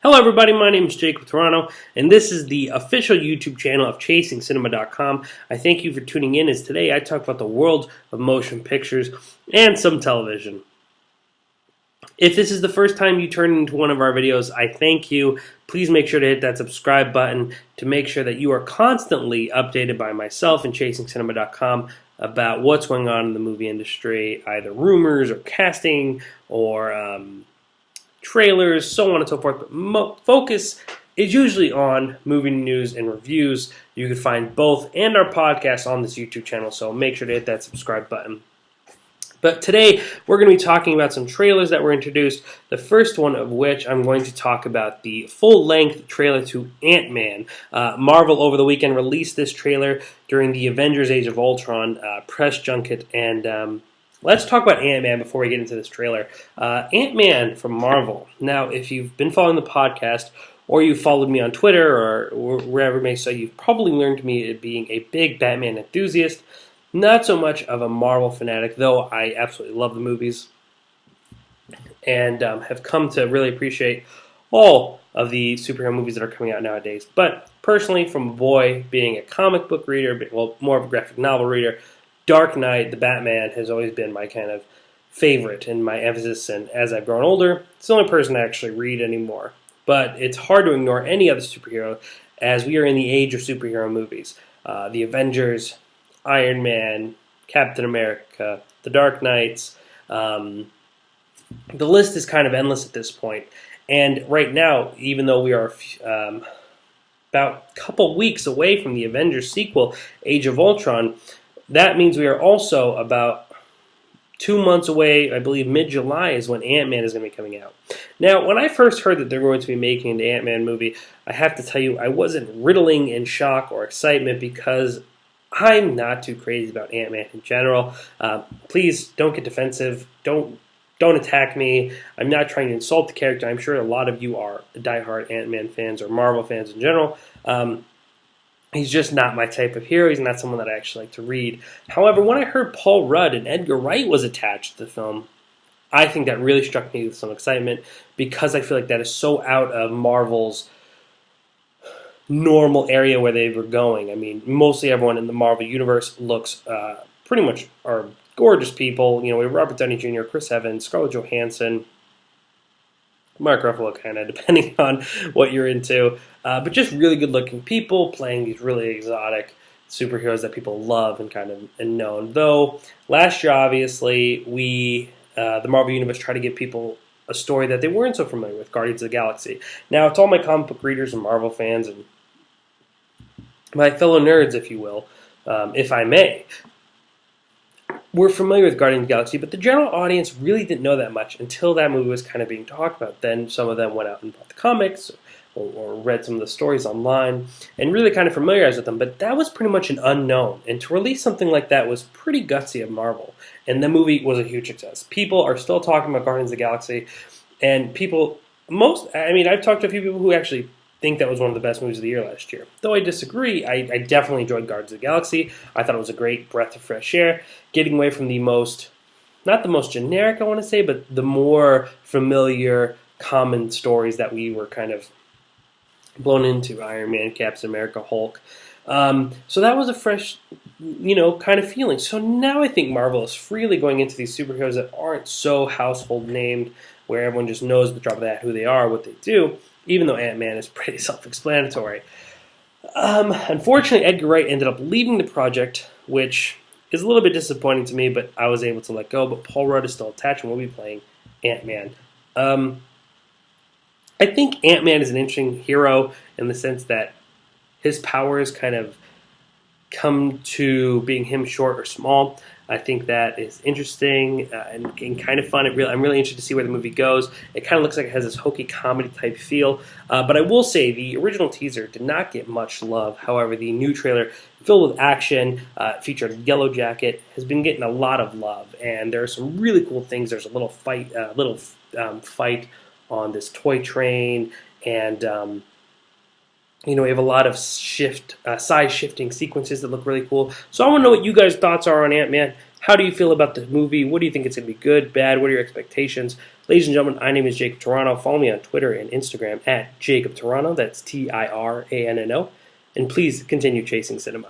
Hello everybody, my name is Jake with Toronto, and this is the official YouTube channel of ChasingCinema.com. I thank you for tuning in, as today I talk about the world of motion pictures and some television. If this is the first time you turn into one of our videos, I thank you. Please make sure to hit that subscribe button to make sure that you are constantly updated by myself and ChasingCinema.com about what's going on in the movie industry, either rumors or casting or trailers, so on and so forth, but focus is usually on movie news and reviews. You can find both and our podcast on this YouTube channel, so make sure to hit that subscribe button. But today, we're going to be talking about some trailers that were introduced, the first one of which I'm going to talk about the full-length trailer to AntMan. Marvel over the weekend released this trailer during the Avengers Age of Ultron press junket, and let's talk about AntMan before we get into this trailer. AntMan from Marvel. Now, if you've been following the podcast, or you've followed me on Twitter, or wherever it may say, you've probably learned me as being a big Batman enthusiast. Not so much of a Marvel fanatic, though I absolutely love the movies. And have come to really appreciate all of the superhero movies that are coming out nowadays. But personally, from a boy being a comic book reader, well, more of a graphic novel reader, Dark Knight, the Batman, has always been my kind of favorite and my emphasis, and as I've grown older, it's the only person I actually read anymore. But it's hard to ignore any other superhero, as we are in the age of superhero movies. The Avengers, Iron Man, Captain America, the Dark Knights, the list is kind of endless at this point. And right now, even though we are about a couple weeks away from the Avengers sequel, Age of Ultron, that means we are also about 2 months away. I believe mid-July is when AntMan is going to be coming out. Now, when I first heard that they're going to be making an AntMan movie, I have to tell you, I wasn't riddling in shock or excitement because I'm not too crazy about AntMan in general. Please don't get defensive. Don't attack me. I'm not trying to insult the character. I'm sure a lot of you are diehard AntMan fans or Marvel fans in general. He's just not my type of hero. He's not someone that I actually like to read. However, when I heard Paul Rudd and Edgar Wright was attached to the film, I think that really struck me with some excitement because I feel like that is so out of Marvel's normal area where they were going. I mean, mostly everyone in the Marvel Universe looks pretty much are gorgeous people. You know, we have Robert Downey Jr., Chris Evans, Scarlett Johansson, Mark Ruffalo, kind of, depending on what you're into. But just really good-looking people playing these really exotic superheroes that people love and kind of know. And though last year, obviously, the Marvel Universe tried to give people a story that they weren't so familiar with, Guardians of the Galaxy. Now, to all my comic book readers and Marvel fans and my fellow nerds, if you will, if I may, we're familiar with Guardians of the Galaxy, but the general audience really didn't know that much until that movie was kind of being talked about. Then some of them went out and bought the comics or read some of the stories online and really kind of familiarized with them, but that was pretty much an unknown. And to release something like that was pretty gutsy of Marvel, and the movie was a huge success. People are still talking about Guardians of the Galaxy, and I've talked to a few people who actually think that was one of the best movies of the year last year. Though I disagree, I definitely enjoyed Guardians of the Galaxy. I thought it was a great breath of fresh air, getting away from not the most generic, I want to say, but the more familiar, common stories that we were kind of blown into, Iron Man, Captain America, Hulk. So that was a fresh, kind of feeling. So now I think Marvel is freely going into these superheroes that aren't so household named, where everyone just knows the drop of the hat who they are, what they do, even though AntMan is pretty self-explanatory. Unfortunately, Edgar Wright ended up leaving the project, which is a little bit disappointing to me, but I was able to let go. But Paul Rudd is still attached and will be playing AntMan. I think AntMan is an interesting hero in the sense that his powers kind of come to being him short or small. I think that is interesting and kind of fun. I'm really interested to see where the movie goes. It kind of looks like it has this hokey comedy type feel. But I will say the original teaser did not get much love. However, the new trailer, filled with action, featured Yellow Jacket, has been getting a lot of love. And there are some really cool things. There's a little fight on this toy train, and we have a lot of size shifting sequences that look really cool. So I want to know what you guys' thoughts are on AntMan. How do you feel about the movie? What do you think it's going to be, good, bad? What are your expectations? Ladies and gentlemen, my name is Jacob Toronto. Follow me on Twitter and Instagram at Jacob Toronto. That's Tiranno. And please continue chasing cinema.